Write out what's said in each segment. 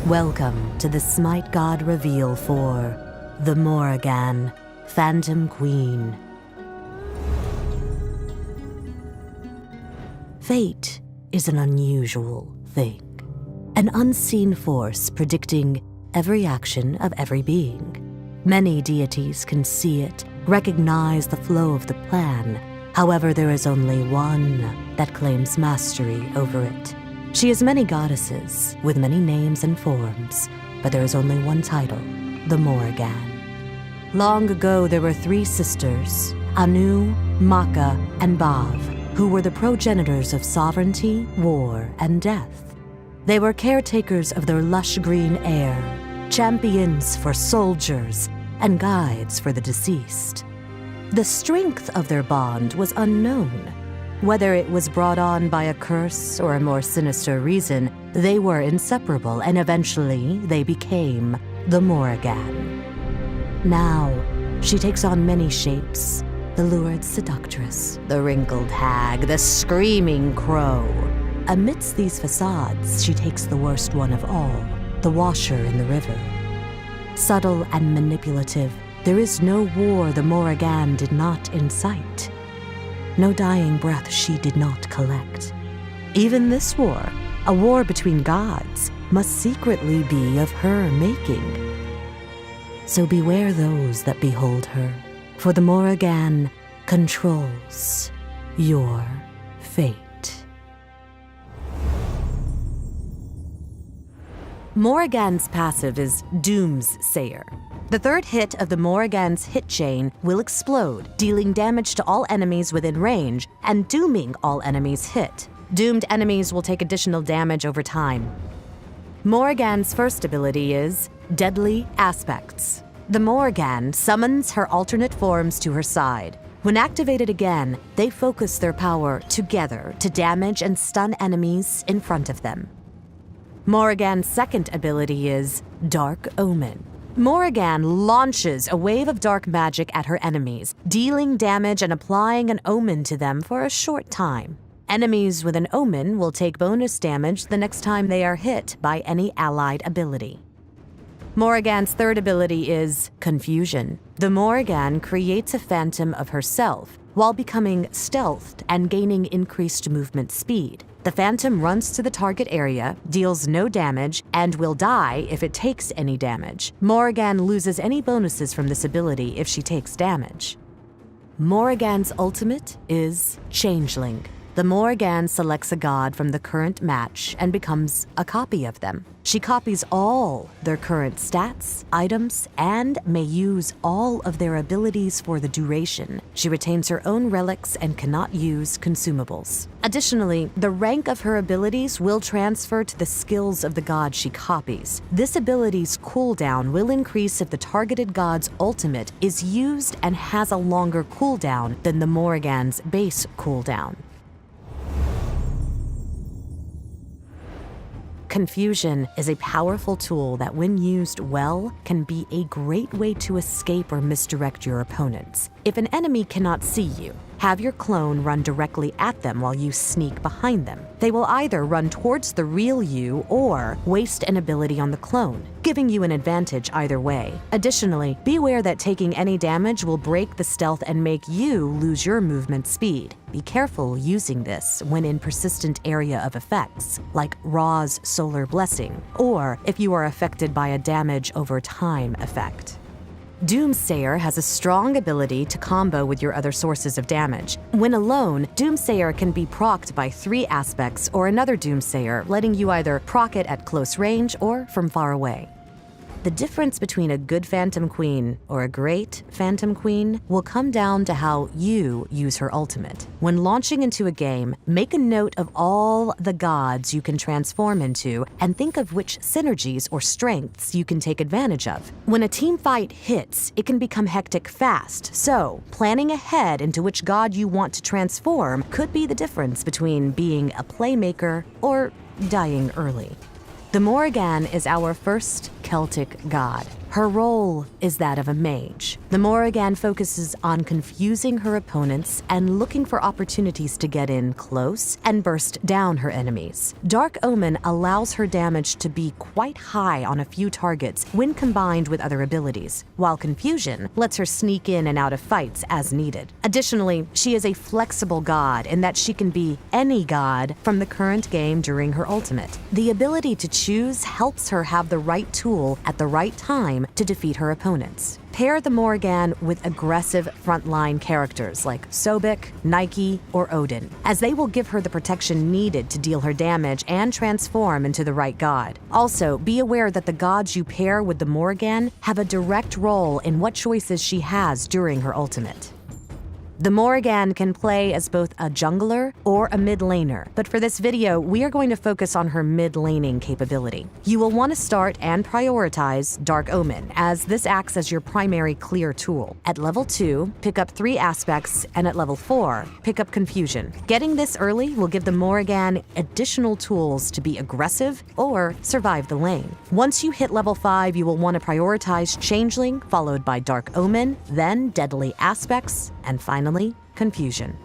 Welcome to the Smite God reveal for the Morrigan, Phantom Queen. Fate is an unusual thing, an unseen force predicting every action of every being. Many deities can see it, recognize the flow of the plan. However, there is only one that claims mastery over it. She has many goddesses, with many names and forms, but there is only one title, the Morrigan. Long ago, there were three sisters, Anu, Maka, and Bav, who were the progenitors of sovereignty, war, and death. They were caretakers of their lush green air, champions for soldiers, and guides for the deceased. The strength of their bond was unknown. Whether it was brought on by a curse or a more sinister reason, they were inseparable, and eventually they became the Morrigan. Now, she takes on many shapes: the lurid seductress, the wrinkled hag, the screaming crow. Amidst these facades, she takes the worst one of all, the washer in the river. Subtle and manipulative, there is no war the Morrigan did not incite. No dying breath she did not collect. Even this war, a war between gods, must secretly be of her making. So beware those that behold her, for the Morrigan controls your fate. Morrigan's passive is Doomsayer. The third hit of the Morrigan's hit chain will explode, dealing damage to all enemies within range and dooming all enemies hit. Doomed enemies will take additional damage over time. Morrigan's first ability is Deadly Aspects. The Morrigan summons her alternate forms to her side. When activated again, they focus their power together to damage and stun enemies in front of them. Morrigan's second ability is Dark Omen. Morrigan launches a wave of dark magic at her enemies, dealing damage and applying an omen to them for a short time. Enemies with an omen will take bonus damage the next time they are hit by any allied ability. Morrigan's third ability is Confusion. The Morrigan creates a phantom of herself while becoming stealthed and gaining increased movement speed. The phantom runs to the target area, deals no damage, and will die if it takes any damage. Morrigan loses any bonuses from this ability if she takes damage. Morrigan's ultimate is Changeling. The Morrigan selects a god from the current match and becomes a copy of them. She copies all their current stats, items, and may use all of their abilities for the duration. She retains her own relics and cannot use consumables. Additionally, the rank of her abilities will transfer to the skills of the god she copies. This ability's cooldown will increase if the targeted god's ultimate is used and has a longer cooldown than the Morrigan's base cooldown. Confusion is a powerful tool that, when used well, can be a great way to escape or misdirect your opponents. If an enemy cannot see you, have your clone run directly at them while you sneak behind them. They will either run towards the real you or waste an ability on the clone, giving you an advantage either way. Additionally, beware that taking any damage will break the stealth and make you lose your movement speed. Be careful using this when in persistent area of effects, like Ra's Solar Blessing, or if you are affected by a damage over time effect. Doomsayer has a strong ability to combo with your other sources of damage. When alone, Doomsayer can be procced by 3 aspects or another Doomsayer, letting you either proc it at close range or from far away. The difference between a good Phantom Queen or a great Phantom Queen will come down to how you use her ultimate. When launching into a game, make a note of all the gods you can transform into and think of which synergies or strengths you can take advantage of. When a team fight hits, it can become hectic fast, so planning ahead into which god you want to transform could be the difference between being a playmaker or dying early. The Morrigan is our first Celtic god. Her role is that of a mage. The Morrigan focuses on confusing her opponents and looking for opportunities to get in close and burst down her enemies. Dark Omen allows her damage to be quite high on a few targets when combined with other abilities, while Confusion lets her sneak in and out of fights as needed. Additionally, she is a flexible god in that she can be any god from the current game during her ultimate. The ability to choose helps her have the right tool at the right time to defeat her opponents. Pair the Morrigan with aggressive frontline characters like Sobek, Nike, or Odin, as they will give her the protection needed to deal her damage and transform into the right god. Also, be aware that the gods you pair with the Morrigan have a direct role in what choices she has during her ultimate. The Morrigan can play as both a jungler or a mid laner, but for this video, we are going to focus on her mid laning capability. You will want to start and prioritize Dark Omen, as this acts as your primary clear tool. At level 2, pick up 3 aspects, and at level 4, pick up Confusion. Getting this early will give the Morrigan additional tools to be aggressive or survive the lane. Once you hit level 5, you will want to prioritize Changeling, followed by Dark Omen, then Deadly Aspects, and finally, Confusion.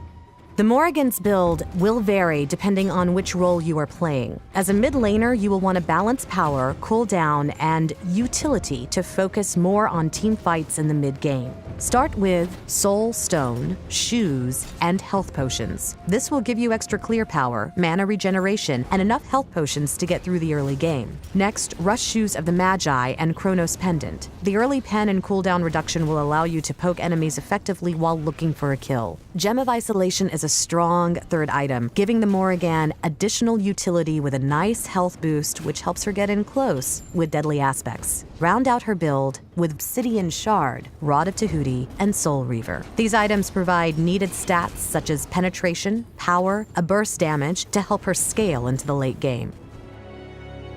The Morrigan's build will vary depending on which role you are playing. As a mid laner, you will want to balance power, cooldown, and utility to focus more on team fights in the mid game. Start with Soul Stone, Shoes, and Health Potions. This will give you extra clear power, mana regeneration, and enough health potions to get through the early game. Next, rush Shoes of the Magi and Chronos Pendant. The early pen and cooldown reduction will allow you to poke enemies effectively while looking for a kill. Gem of Isolation is a strong third item, giving the Morrigan additional utility with a nice health boost, which helps her get in close with Deadly Aspects. Round out her build with Obsidian Shard, Rod of Tahuti, and Soul Reaver. These items provide needed stats such as penetration, power, a burst damage to help her scale into the late game.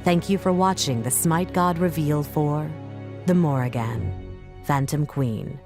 Thank you for watching the Smite God reveal for the Morrigan, Phantom Queen.